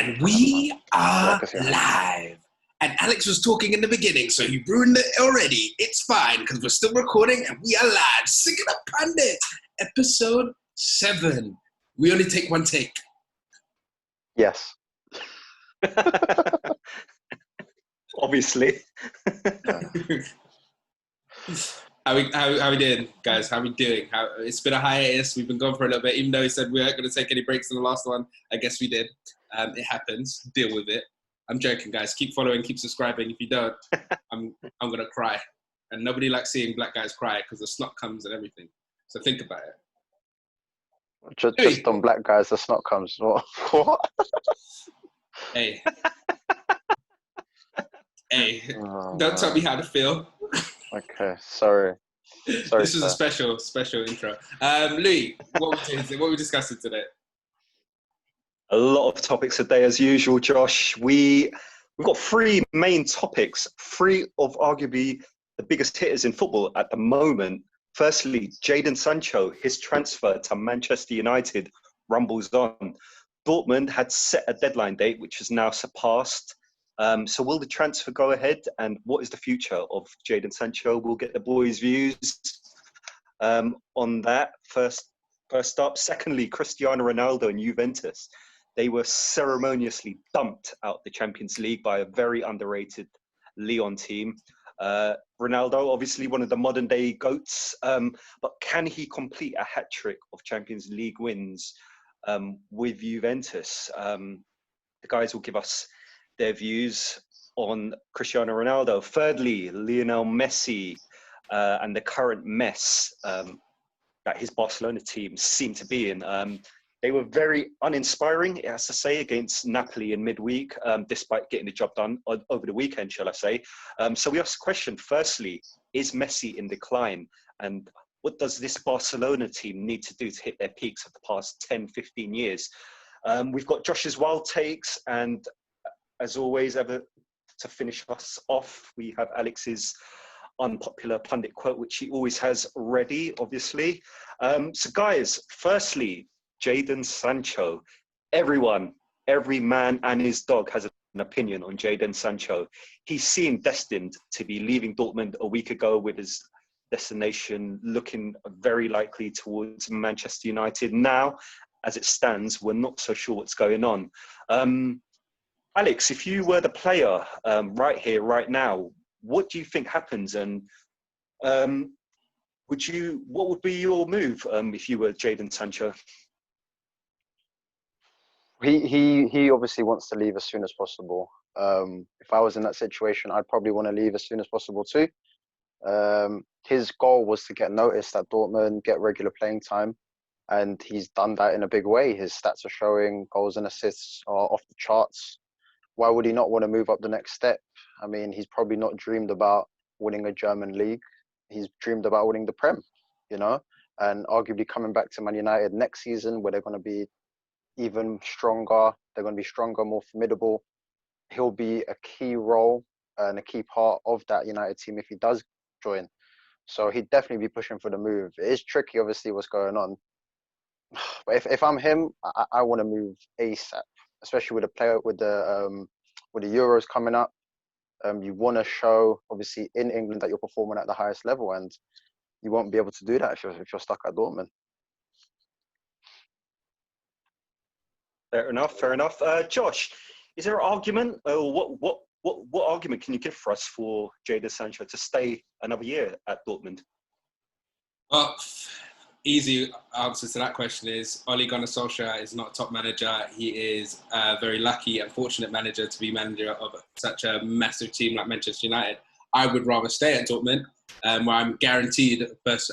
And we are live. And Alex was talking in the beginning, so he ruined it already. It's fine, because we're still recording and we are live. Singing a Pundit, episode 7. We only take one take. Yes. Obviously. How we doing, guys? How we doing? It's been a hiatus. We've been gone for a little bit, even though we said we weren't going to take any breaks in the last one. I guess we did. It happens. Deal with it. I'm joking, guys. Keep following, keep subscribing. If you don't, I'm going to cry. And nobody likes seeing black guys cry because the snot comes and everything. So think about it. Just on black guys, the snot comes. What? Hey. Hey, don't tell me how to feel. Okay, sorry. This is a special intro. Louis, what are we discussing today? A lot of topics today, as usual, Josh. We've got 3 main topics, 3 of arguably the biggest hitters in football at the moment. Firstly, Jadon Sancho, his transfer to Manchester United rumbles on. Dortmund had set a deadline date, which is now surpassed. So will the transfer go ahead? And what is the future of Jadon Sancho? We'll get the boys' views on that first up. Secondly, Cristiano Ronaldo and Juventus. They were ceremoniously dumped out the Champions League by a very underrated Lyon team. Ronaldo, obviously one of the modern day GOATs, but can he complete a hat-trick of Champions League wins with Juventus? The guys will give us their views on Cristiano Ronaldo. Thirdly, Lionel Messi and the current mess that his Barcelona team seem to be in. They were very uninspiring, it has to say, against Napoli in midweek, despite getting the job done over the weekend, shall I say. So we asked the question, firstly, is Messi in decline? And what does this Barcelona team need to do to hit their peaks of the past 10, 15 years? We've got Josh's wild takes, and as always, ever to finish us off, we have Alex's unpopular pundit quote, which he always has ready, obviously. So guys, firstly, Jadon Sancho. Every man and his dog has an opinion on Jadon Sancho. He seemed destined to be leaving Dortmund a week ago, with his destination looking very likely towards Manchester United. Now, as it stands, we're not so sure what's going on. Alex, if you were the player right here, right now, what do you think happens? And what would be your move if you were Jadon Sancho? He obviously wants to leave as soon as possible. If I was in that situation, I'd probably want to leave as soon as possible too. His goal was to get noticed at Dortmund, get regular playing time, and he's done that in a big way. His stats are showing, goals and assists are off the charts. Why would he not want to move up the next step? I mean, he's probably not dreamed about winning a German league. He's dreamed about winning the Prem, you know, and arguably coming back to Man United next season, where they're going to be even stronger. They're going to be stronger, more formidable. He'll be a key role and a key part of that United team if he does join. So he'd definitely be pushing for the move. It is tricky, obviously, what's going on. But if I'm him, I want to move ASAP, especially with the Euros coming up. You want to show, obviously, in England that you're performing at the highest level, and you won't be able to do that if you're stuck at Dortmund. Fair enough. Josh, is there an argument? What argument can you give for us for Jadon Sancho to stay another year at Dortmund? Well, easy answer to that question is Ole Gunnar Solskjaer is not a top manager. He is a very lucky and fortunate manager to be manager of such a massive team like Manchester United. I would rather stay at Dortmund, where I'm guaranteed first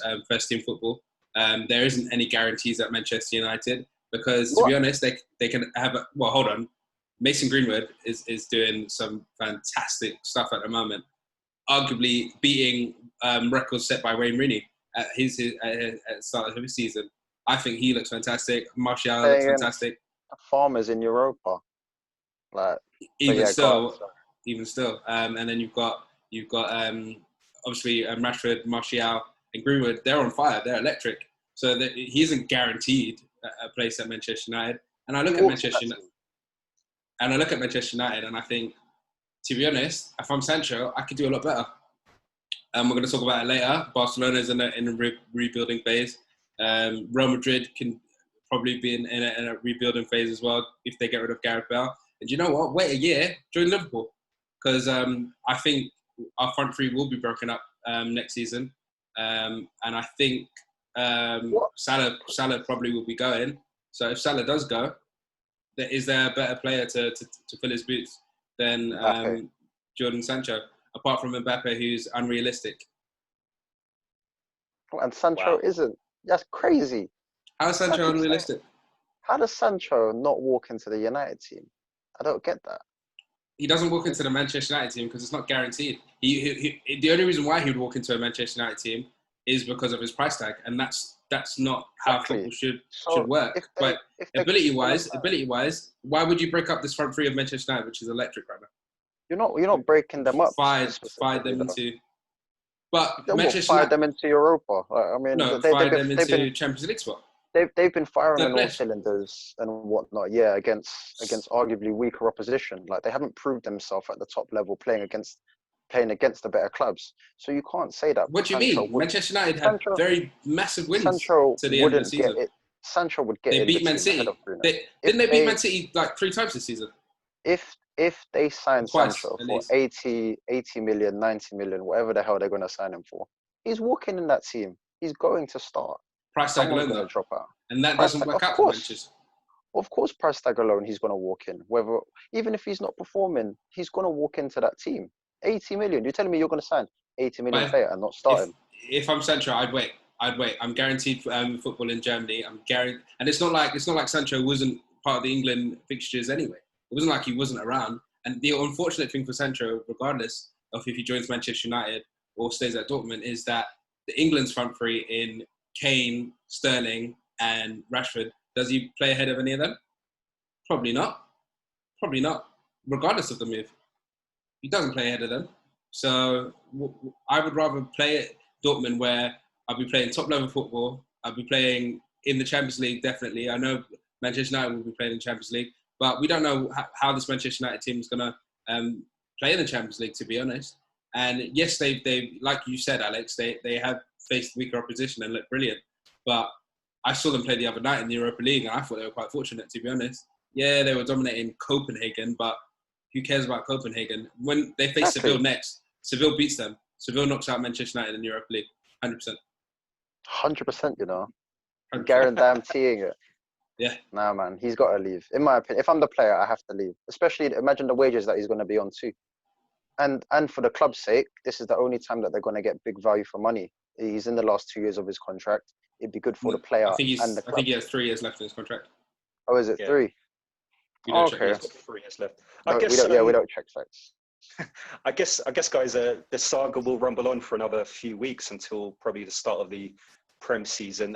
team football. There isn't any guarantees at Manchester United. Because, to be honest, they can have hold on. Mason Greenwood is doing some fantastic stuff at the moment. Arguably beating records set by Wayne Rooney at the start of his season. I think he looks fantastic. Martial looks fantastic. Farmers in Europa. Even still. And then you've got obviously Rashford, Martial and Greenwood. They're on fire. They're electric. So he isn't guaranteed a place at Manchester United. And I look at Manchester United. And I look at Manchester United and I think, to be honest, if I'm Sancho, I could do a lot better. We're going to talk about it later. Barcelona is in a rebuilding phase. Real Madrid can probably be in a rebuilding phase as well if they get rid of Gareth Bale. And you know what? Wait a year, join Liverpool. Because I think our front three will be broken up next season. And I think Salah probably will be going. So if Salah does go, is there a better player to fill his boots than Jadon Sancho, apart from Mbappe, who's unrealistic? And Sancho isn't. That's crazy. How is Sancho unrealistic? How does Sancho not walk into the United team? I don't get that. He doesn't walk into the Manchester United team because it's not guaranteed. The only reason why he would walk into a Manchester United team is because of his price tag, and that's not how football should work. But ability-wise, why would you break up this front three of Manchester United, which is electric right now? You're not breaking them up. Fired them into. But Manchester fired them into Europa. I mean, fired them into Champions League spot. They've been firing on all cylinders and whatnot. Yeah, against arguably weaker opposition. Like they haven't proved themselves at the top level playing against the better clubs. So you can't say that. What do you mean? Manchester United had very massive wins to the end of the season. Sancho would get. They beat Man City. Didn't they beat Man City like 3 times this season? If they sign Sancho for 80 million, 90 million, whatever the hell they're going to sign him for, he's walking in that team. He's going to start. Price tag alone, though. Drop out. And that doesn't work out for Manchester. Of course, price tag alone, he's going to walk in. Even if he's not performing, he's going to walk into that team. 80 million. You're telling me you're going to sign 80 million player and not start him? If I'm Sancho, I'd wait. I'm guaranteed football in Germany. I'm guaranteed, and it's not like Sancho wasn't part of the England fixtures anyway. It wasn't like he wasn't around. And the unfortunate thing for Sancho, regardless of if he joins Manchester United or stays at Dortmund, is that the England's front three in Kane, Sterling, and Rashford, does he play ahead of any of them? Probably not. Regardless of the move, he doesn't play ahead of them. So I would rather play at Dortmund, where I'll be playing top level football. I'll be playing in the Champions League, definitely. I know Manchester United will be playing in the Champions League, but we don't know how this Manchester United team is going to play in the Champions League, to be honest. And yes, they like you said, Alex, they have faced weaker opposition and looked brilliant. But I saw them play the other night in the Europa League, and I thought they were quite fortunate, to be honest. Yeah, they were dominating Copenhagen, but who cares about Copenhagen? When they face Seville next, Seville beats them. Seville knocks out Manchester United in the Europa League, 100%. 100%, you know. Guaranteeing it. Yeah. Nah, man, he's got to leave. In my opinion, if I'm the player, I have to leave. Especially, imagine the wages that he's going to be on too. And for the club's sake, this is the only time that they're going to get big value for money. He's in the last 2 years of his contract. It'd be good for the player and the club. I think he has 3 years left in his contract. Oh, is it 3? We don't check. He's got 3 years left. We don't check facts. I guess, guys, the saga will rumble on for another few weeks until probably the start of the Prem season.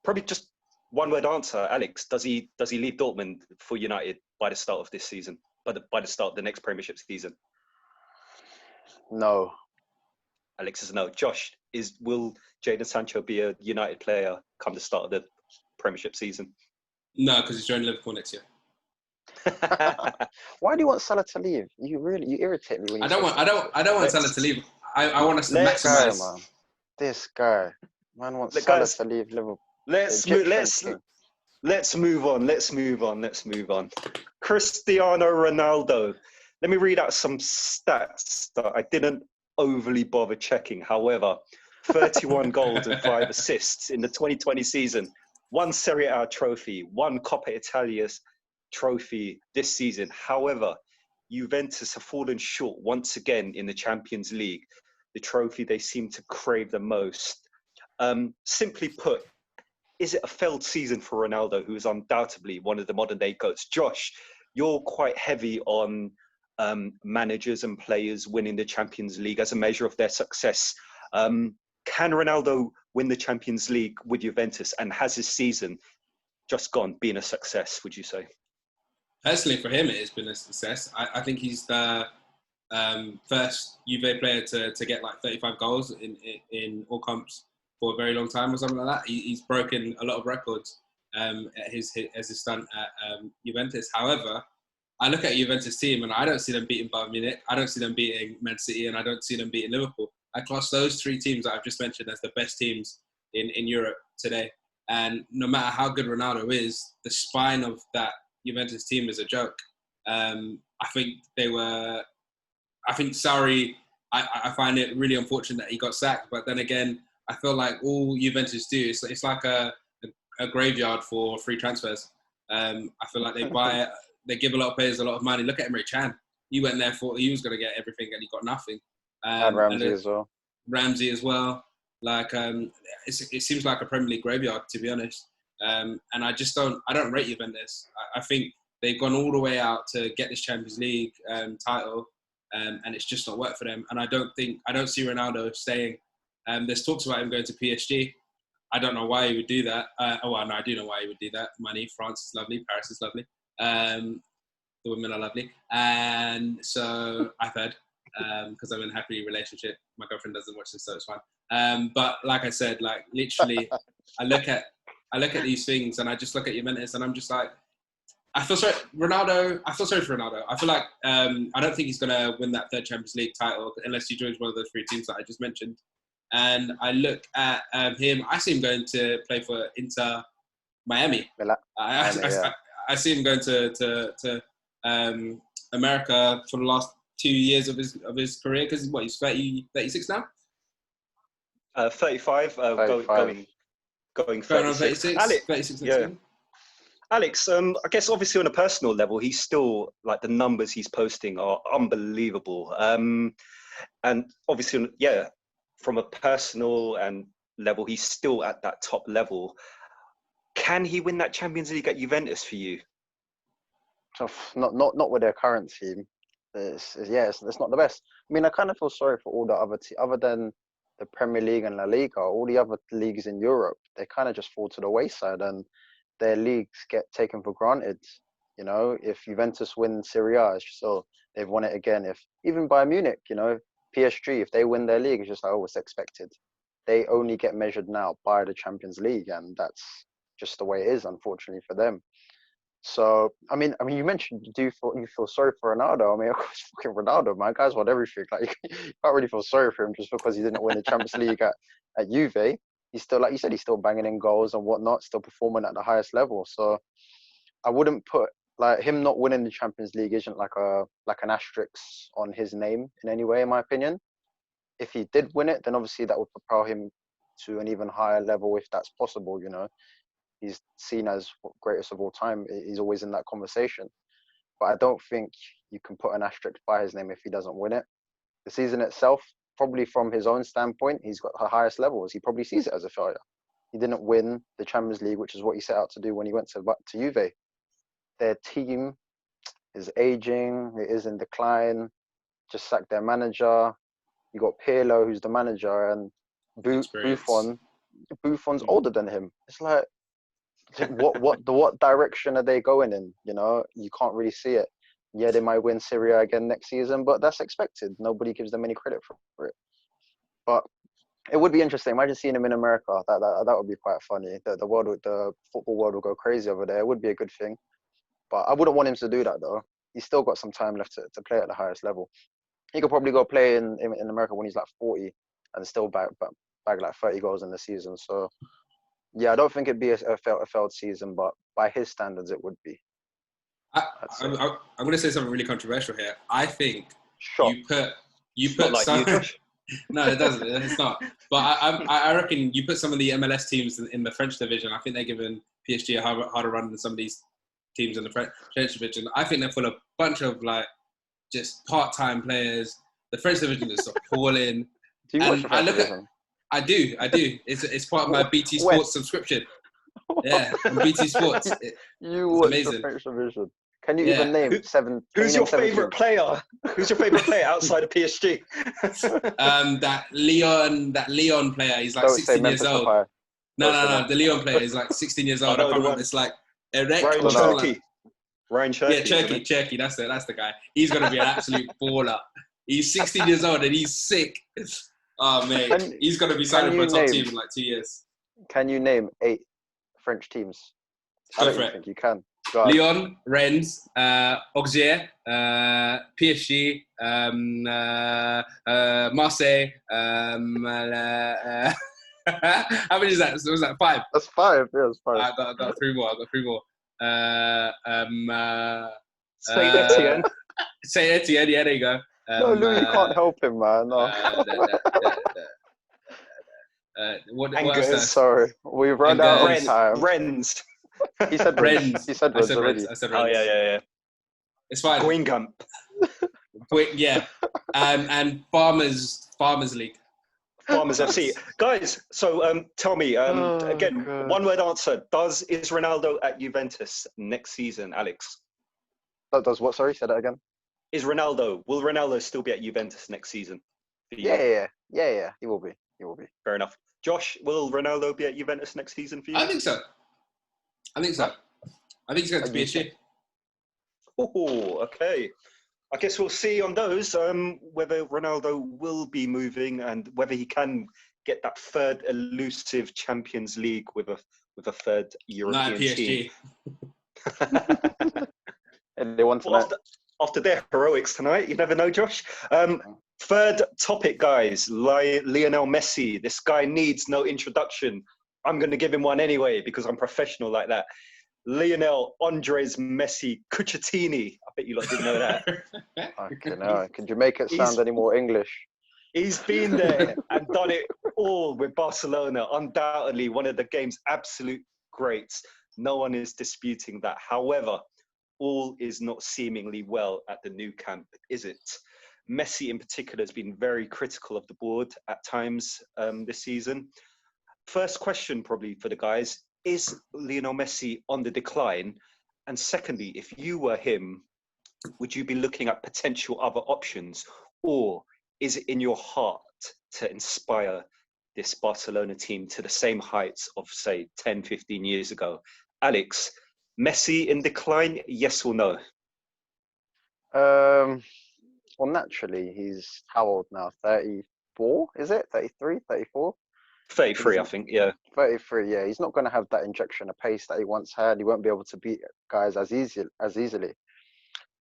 Probably just one word answer, Alex. Does he leave Dortmund for United by the start of this season? By the start of the next Premiership season? No. Alex is no. Josh, will Jadon Sancho be a United player come the start of the Premiership season? No, because he's joining Liverpool next year. Why do you want Salah to leave? You irritate me when you I don't want Salah to leave. I want us to maximise. This guy, man, wants Salah to leave Liverpool. Let's move on. Cristiano Ronaldo. Let me read out some stats that I didn't overly bother checking. However, 31 goals and 5 assists in the 2020 season. 1 Serie A trophy, 1 Coppa Italia trophy this season. However, Juventus have fallen short once again in the Champions League, the trophy they seem to crave the most. Simply put, is it a failed season for Ronaldo, who is undoubtedly one of the modern day GOATs? Josh, you're quite heavy on managers and players winning the Champions League as a measure of their success. Can Ronaldo win the Champions League with Juventus, and has his season just been a success, would you say? Personally, for him, it has been a success. I think he's the first Juve player to get like 35 goals in all comps for a very long time or something like that. He's broken a lot of records as his stunt at Juventus. However, I look at Juventus team and I don't see them beating Bayern Munich. I don't see them beating Man City, and I don't see them beating Liverpool. I class those 3 teams that I've just mentioned as the best teams in Europe today. And no matter how good Ronaldo is, the spine of that Juventus team is a joke. I think Sarri, I find it really unfortunate that he got sacked. But then again, I feel like all Juventus do, it's like a graveyard for free transfers. I feel like they give a lot of players a lot of money. Look at Emre Can. He went there for he was going to get everything and he got nothing. And Ramsey as well. Ramsey as well. Like it seems like a Premier League graveyard, to be honest. And I don't rate Juventus. I think they've gone all the way out to get this Champions League title, and it's just not worked for them. And I don't see Ronaldo staying. There's talks about him going to PSG. I don't know why he would do that. No, I do know why he would do that. Money. France is lovely. Paris is lovely. The women are lovely. And so I've heard, because I'm in a happy relationship. My girlfriend doesn't watch this, so it's fine. But like I said, like literally, I look at these things and I just look at Juventus and I'm just like, I feel sorry for Ronaldo. I feel like I don't think he's going to win that 3rd Champions League title unless he joins one of those 3 teams that I just mentioned. And I look at him. I see him going to play for Inter Miami. I see him going to America for the last 2 years of his career, because he's 36 now. 35. 35. Going 36. Alex, 36 yeah. Alex, I guess obviously on a personal level, he's still, like, the numbers he's posting are unbelievable. And obviously, yeah, from a personal and level, he's still at that top level. Can he win that Champions League at Juventus for you? Not with their current team. It's not the best. I mean, I kind of feel sorry for all the other teams, other than the Premier League and La Liga. All the other leagues in Europe, they kind of just fall to the wayside, and their leagues get taken for granted. You know, if Juventus win Serie A, so they've won it again. If even Bayern Munich, you know, PSG, if they win their league, it's just like, oh, it's expected. They only get measured now by the Champions League, and that's just the way it is, unfortunately, for them. So, I mean, you mentioned you feel sorry for Ronaldo. I mean, of course, fucking Ronaldo, man, guy's won everything. Like, you can't really feel sorry for him just because he didn't win the Champions League at Juve. He's still, like you said, he's still banging in goals and whatnot, still performing at the highest level. So, I wouldn't put, like, him not winning the Champions League isn't like an asterisk on his name in any way, in my opinion. If he did win it, then obviously that would propel him to an even higher level, if that's possible, you know. He's seen as greatest of all time. He's always in that conversation. But I don't think you can put an asterisk by his name if he doesn't win it. The season itself, probably from his own standpoint, he's got the highest levels. He probably sees it as a failure. He didn't win the Champions League, which is what he set out to do when he went to Juve. Their team is aging. It is in decline. Just sacked their manager. You got Pirlo, who's the manager, and Buffon's older than him. It's like, what direction are they going in? You know, you can't really see it. Yeah, they might win Serie A again next season, but that's expected. Nobody gives them any credit for it. But it would be interesting. Imagine seeing him in America. That would be quite funny. The football world will go crazy over there. It would be a good thing. But I wouldn't want him to do that, though. He's still got some time left to play at the highest level. He could probably go play in America when he's like 40 and still bag like 30 goals in the season. So, yeah, I don't think it'd be a failed season, but by his standards, it would be. I'm going to say something really controversial here. I think you put like some. you. No, it doesn't. It's not. But I reckon you put some of the MLS teams in the French division. I think they're giving PSG a harder run than some of these teams in the French division. I think they're full of a bunch of like just part-time players. The French division is appalling. Do you watch the French division? I do. It's part of my BT Sports subscription. Yeah, on BT Sports. You watch the French division. Can you even name seven? Who's your favourite player? Who's your favourite player outside of PSG? That Leon player. He's like 16 years old. No. The Leon player is like 16 years old. I can't remember. It's like Eric. Ryan Cherky. Yeah, Cherky. That's the guy. He's gonna be an absolute baller. He's 16 years old and he's sick. Oh man, he's gonna be signing for a top team in like 2 years. Can you name 8 French teams? I don't think you can. Go on. Lyon, Rennes, Auxerre, PSG, Marseille. How many is that? So was that 5? That's 5. Yeah, that's 5. I got 3 more. Saint Etienne. Saint Etienne. Yeah, there you go. No, Louis, you can't help him, man. No. What else? Angers. Sorry, we've run out of time. Rennes. He said Rennes. He said Rennes already. I said Oh, Rennes. yeah. It's fine. Guingamp. Yeah. And Farmers League. Farmers FC. Guys, so tell me, again, God. one-word answer. Is Ronaldo at Juventus next season, Alex? That does what? Sorry, say that again. Will Ronaldo still be at Juventus next season? Yeah. He will be. Fair enough. Josh, will Ronaldo be at Juventus next season for you? I think so. I think he's going to PSG. Oh, okay. I guess we'll see on those whether Ronaldo will be moving and whether he can get that third elusive Champions League with a third European team. And they want tonight. After their heroics tonight, you never know, Josh. Third topic, guys. Lionel Messi. This guy needs no introduction. I'm going to give him one anyway because I'm professional like that. Lionel Andres Messi Cuccittini. I bet you lot didn't know that. Okay, no. Could you make it sound any more English? He's been there and done it all with Barcelona. Undoubtedly, one of the game's absolute greats. No one is disputing that. However, all is not seemingly well at the Nou Camp, is it? Messi in particular has been very critical of the board at times this season. First question probably for the guys, is Lionel Messi on the decline? And secondly, if you were him, would you be looking at potential other options? Or is it in your heart to inspire this Barcelona team to the same heights of, say, 10, 15 years ago? Alex, Messi in decline, yes or no? Well, naturally, he's how old now? 34, is it? 33, 34? 33, I think, yeah. 33, yeah. He's not going to have that injection of pace that he once had. He won't be able to beat guys as easily.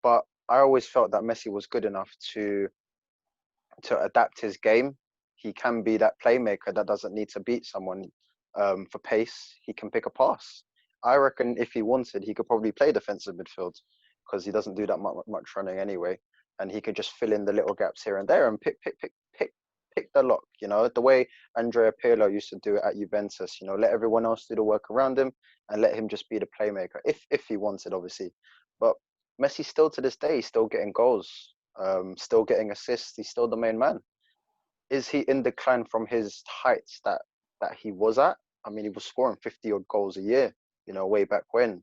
But I always felt that Messi was good enough to adapt his game. He can be that playmaker that doesn't need to beat someone for pace. He can pick a pass. I reckon if he wanted, he could probably play defensive midfield because he doesn't do that much running anyway. And he could just fill in the little gaps here and there and pick the lock, you know, the way Andrea Pirlo used to do it at Juventus, you know, let everyone else do the work around him and let him just be the playmaker if he wanted, obviously. But Messi still to this day, still getting goals, still getting assists. He's still the main man. Is he in decline from his heights that he was at? I mean, he was scoring 50-odd goals a year, you know, way back when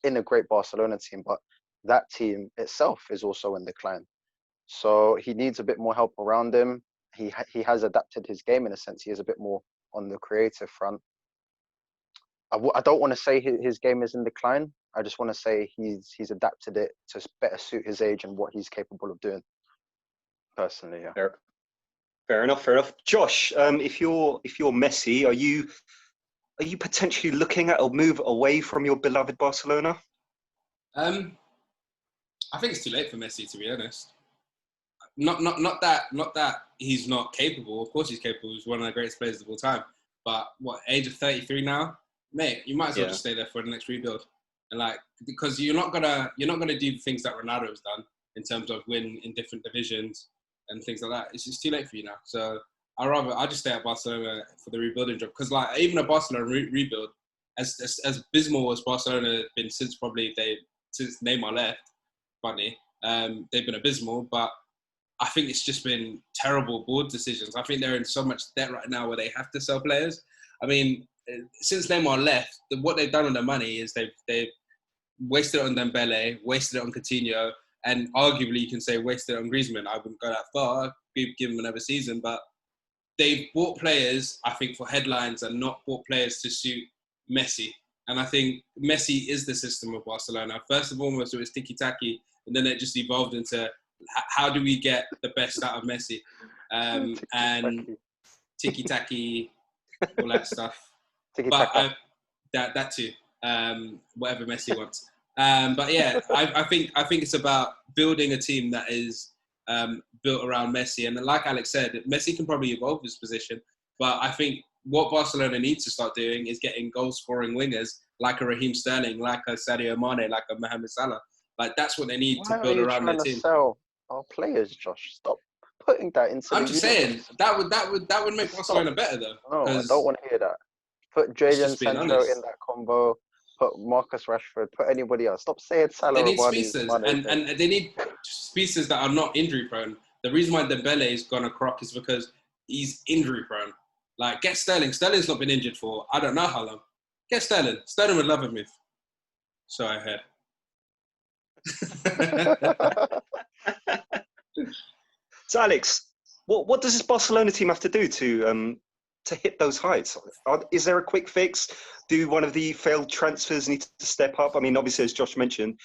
in a great Barcelona team. But that team itself is also in decline. So he needs a bit more help around him. He has adapted his game in a sense. He is a bit more on the creative front. I don't want to say his game is in decline. I just want to say he's adapted it to better suit his age and what he's capable of doing. Personally, yeah. Fair enough. Josh, if you're Messi, are you potentially looking at a move away from your beloved Barcelona? I think it's too late for Messi, to be honest. Not that he's not capable. Of course he's capable. He's one of the greatest players of all time. But age of 33 now, mate, you might as well just stay there for the next rebuild. And because you're not gonna do the things that Ronaldo has done in terms of win in different divisions and things like that. It's just too late for you now. So I just stay at Barcelona for the rebuilding job. Because even a Barcelona rebuild, as abysmal as Barcelona has been since Neymar left, funny, they've been abysmal. But I think it's just been terrible board decisions. I think they're in so much debt right now where they have to sell players. I mean, since Neymar left, what they've done with the money is they've wasted it on Dembele, wasted it on Coutinho, and arguably you can say wasted it on Griezmann. I wouldn't go that far, give him another season, but they've bought players, I think, for headlines and not bought players to suit Messi. And I think Messi is the system of Barcelona. First of all, it was tiki-taki, and then it just evolved into how do we get the best out of Messi? And tiki-taki, all that stuff. But that too, whatever Messi wants. But yeah, I think it's about building a team that is built around Messi. And like Alex said, Messi can probably evolve his position. But I think what Barcelona needs to start doing is getting goal-scoring wingers like a Raheem Sterling, like a Sadio Mane, like a Mohamed Salah. Like that's what they need to Why are build you around their trying to team. sell our players, Josh? Stop putting that into I'm the just universe. saying that would make Stop. Barcelona better though. No, I don't want to hear that. Put Jadon Just being Sancho honest. in that combo. Put Marcus Rashford. Put anybody else. Stop saying Salah. They need Mane, speedsters, and they need speedsters that are not injury prone. The reason why Dembele is gonna crock is because he's injury prone. Like, get Sterling. Sterling's not been injured for I don't know how long. Get Sterling. Sterling would love a move. So I heard. So, Alex, what does this Barcelona team have to do to hit those heights? Is there a quick fix? Do one of the failed transfers need to step up? I mean, obviously, as Josh mentioned,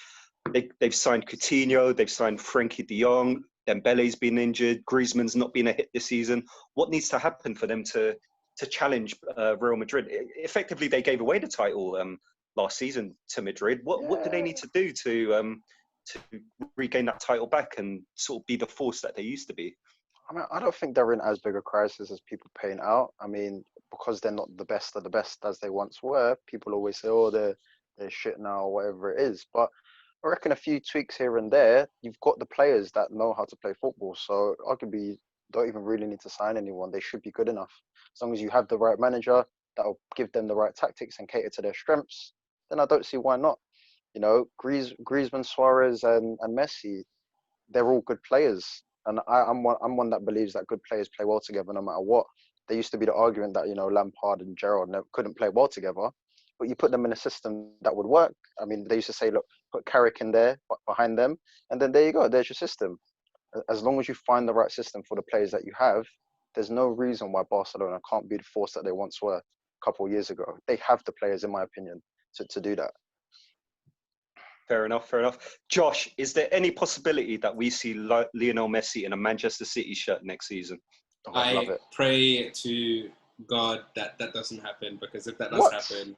they've signed Coutinho, they've signed Frankie de Jong, Dembele's been injured, Griezmann's not been a hit this season. What needs to happen for them to challenge Real Madrid? Effectively, they gave away the title last season to Madrid. What do they need to do to regain that title back and sort of be the force that they used to be? I mean, I don't think they're in as big a crisis as people paint out. I mean, because they're not the best of the best as they once were, people always say, oh, they're shit now or whatever it is. But I reckon a few tweaks here and there, you've got the players that know how to play football. So arguably, you don't even really need to sign anyone. They should be good enough. As long as you have the right manager that'll give them the right tactics and cater to their strengths, then I don't see why not. You know, Griezmann, Suarez, and Messi, they're all good players. And I'm one that believes that good players play well together no matter what. There used to be the argument that, you know, Lampard and Gerrard couldn't play well together, but you put them in a system that would work. I mean, they used to say, look, put Carrick in there behind them, and then there you go, there's your system. As long as you find the right system for the players that you have, there's no reason why Barcelona can't be the force that they once were a couple of years ago. They have the players, in my opinion, to do that. Fair enough. Josh, is there any possibility that we see Lionel Messi in a Manchester City shirt next season? Oh, I love it. Pray to God that doesn't happen, because if that does happen,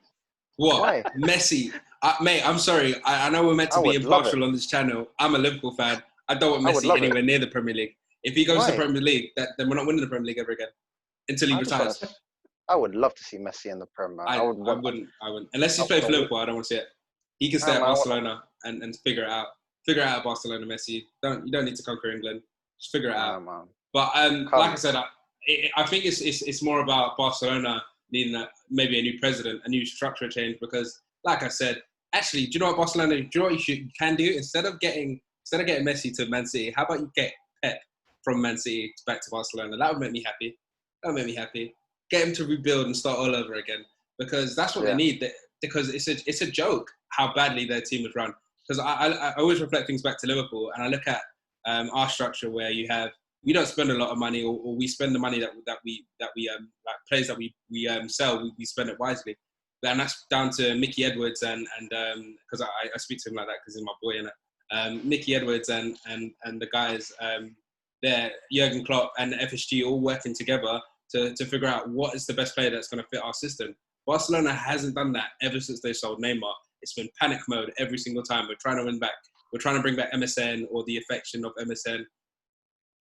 what? Why? Messi, mate, I'm sorry. I know we're meant to be impartial on this channel. I'm a Liverpool fan. I don't want Messi anywhere near the Premier League. If he goes to the Premier League, then we're not winning the Premier League ever again until he retires. I would love to see Messi in the Premier. I wouldn't. Unless he's played for Liverpool, I don't want to see it. He can stay at Barcelona and figure it out. Figure it out, Barcelona, Messi. You don't need to conquer England. Just figure it out. Man. But like I said, I think it's more about Barcelona needing maybe a new president, a new structure change. Because, like I said, actually, do you know what Barcelona? Do you know what you can do instead of getting Messi to Man City? How about you get Pep from Man City back to Barcelona? That would make me happy. Get him to rebuild and start all over again, because that's what they need. Because it's a joke how badly their team was run. Because I always reflect things back to Liverpool, and I look at our structure where we don't spend a lot of money, or we spend the money that we like players that we sell, we spend it wisely. And that's down to Mickey Edwards and because I speak to him like that because he's my boy, innit? Mickey Edwards and the guys there, Jurgen Klopp and FSG, all working together to figure out what is the best player that's going to fit our system. Barcelona hasn't done that ever since they sold Neymar. It's been panic mode every single time. We're trying to win back. We're trying to bring back MSN or the affection of MSN.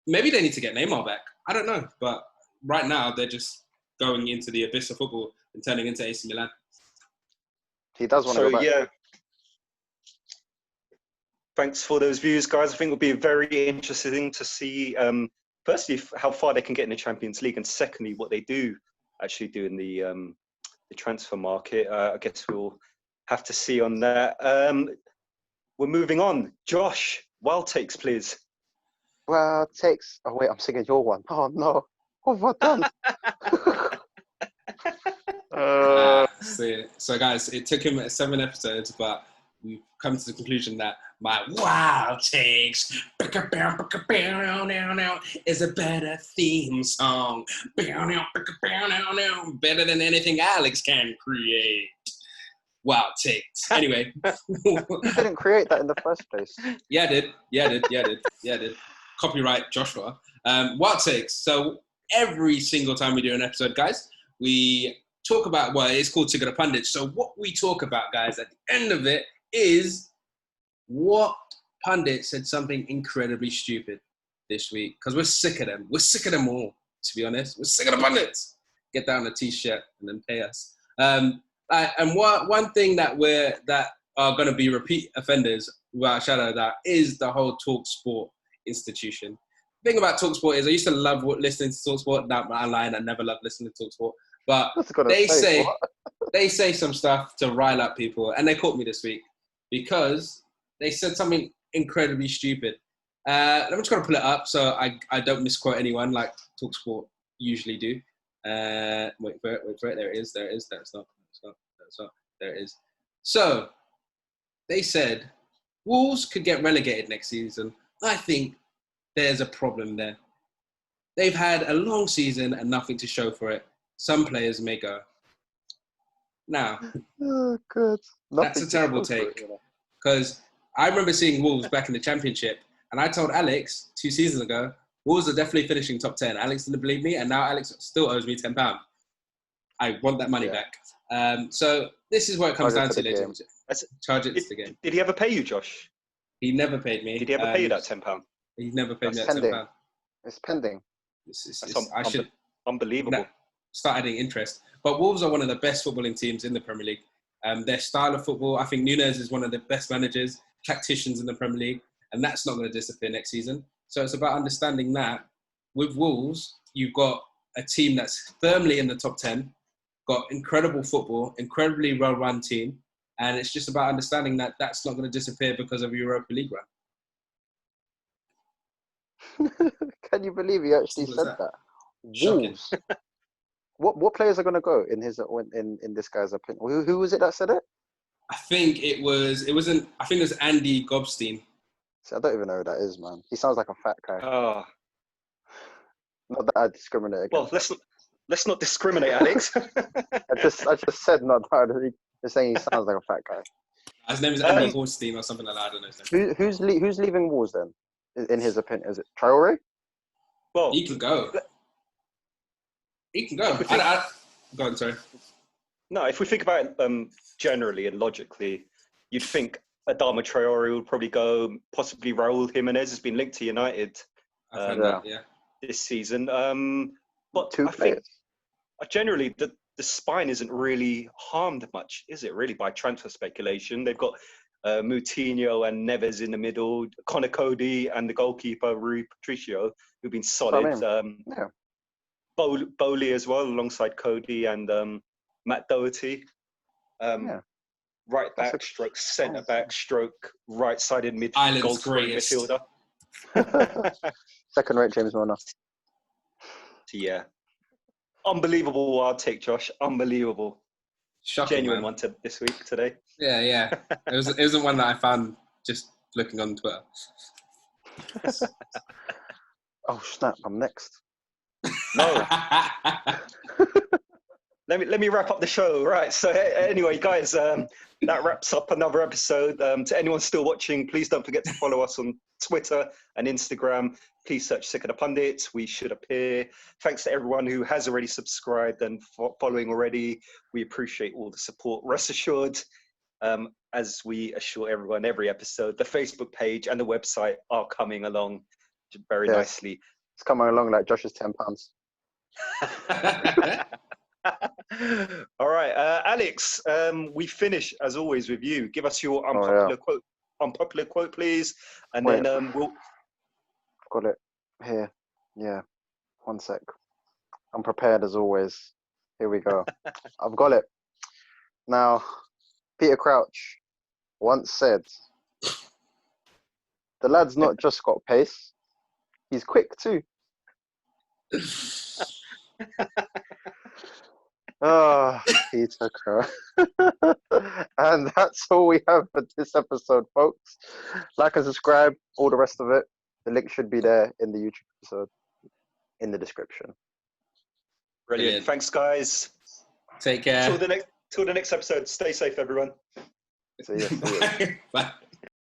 Maybe they need to get Neymar back. I don't know. But right now, they're just going into the abyss of football and turning into AC Milan. He does want to go back. Yeah. Thanks for those views, guys. I think it'll be very interesting to see, firstly, how far they can get in the Champions League, and secondly, what they do actually do in the transfer market. I guess we'll have to see on that. We're moving on. Josh, wild takes, please. Wild takes. Oh, wait, I'm singing your one. Oh, no. What have I done? So, guys, it took him 7 episodes, but we've come to the conclusion that my wild takes is a better theme song. Better than anything Alex can create. Wild takes. Anyway. You didn't create that in the first place. Yeah, I did. Copyright Joshua. Wild takes. So every single time we do an episode, guys, we talk about, well, it's called Together Pundits. So what we talk about, guys, at the end of it is what pundit said something incredibly stupid this week? Because we're sick of them. We're sick of them all, to be honest. We're sick of the pundits. Get down a t-shirt and then pay us. And one thing that are going to be repeat offenders, without a shadow of that, is the whole TalkSport institution. The thing about TalkSport is I used to love listening to TalkSport. Now I lied, I never loved listening to TalkSport. But they say some stuff to rile up people, and they caught me this week because they said something incredibly stupid. I'm just going to pull it up so I don't misquote anyone like TalkSport usually do. Wait for it. There it is. There it's not. There it is. So they said Wolves could get relegated next season. I think there's a problem there. They've had a long season and nothing to show for it. Some players may go. Now, that's a terrible take. Because I remember seeing Wolves back in the Championship, and I told Alex 2 seasons ago, Wolves are definitely finishing top 10. Alex didn't believe me, and now Alex still owes me £10. I want that money back. So this is what it comes down to. Charge it to the game. Did he ever pay you, Josh? He never paid me. Did he ever pay you that £10? He never paid me that £10. It's pending. I should unbelievable. Start adding interest. But Wolves are one of the best footballing teams in the Premier League. Their style of football, I think Nunes is one of the best managers, tacticians in the Premier League, and that's not going to disappear next season. So it's about understanding that with Wolves, you've got a team that's firmly in the top 10, got incredible football, incredibly well-run team, and it's just about understanding that that's not going to disappear because of Europa League run. Can you believe he actually said that? Wolves. What players are going to go in this guy's opinion? Who was it that said it? I think it was Andy Gobstein. See, I don't even know who that is, man. He sounds like a fat guy. Oh. Not that I discriminate against. Well, let's not discriminate, Alex. I just said not that. He's saying he sounds like a fat guy. His name is Andy Gobstein or something like that. I don't know. Who's leaving Wolves then? In his opinion, is it Traore? Well, he can go. He can go. Go on, sorry. No, if we think about it generally and logically, you'd think Adama Traore would probably go. Possibly Raúl Jimenez has been linked to United this season. But I think generally the spine isn't really harmed much, is it? Really, by transfer speculation, they've got Moutinho and Neves in the middle, Connor Cody and the goalkeeper Rui Patricio, who've been solid. Bowley as well, alongside Cody and Matt Doherty. Right back, stroke centre back, stroke right-sided midfielder. Second-rate James Milner. Yeah. Unbelievable wild take, Josh. Unbelievable. Shocking, genuine man. one this week, today. Yeah. It wasn't one that I found just looking on Twitter. Oh, snap. I'm next. No. Let me wrap up the show. Right. So anyway, guys, that wraps up another episode. To anyone still watching, please don't forget to follow us on Twitter and Instagram. Please search Sick of the Pundits. We should appear. Thanks to everyone who has already subscribed and following already. We appreciate all the support. Rest assured, as we assure everyone every episode, the Facebook page and the website are coming along very nicely. It's coming along like Josh's £10. All right, Alex, we finish as always with you. Give us your unpopular quote, please, and then we'll. I've got it here. Yeah, 1 sec. I'm prepared as always. Here we go. I've got it. Now, Peter Crouch once said, "The lad's not just got pace; he's quick too." Peter Crouch. And that's all we have for this episode, folks. Like and subscribe, all the rest of it. The link should be there in the YouTube episode, in the description. Brilliant. Thanks, guys. Take care. Till the next episode. Stay safe, everyone. See you. Bye.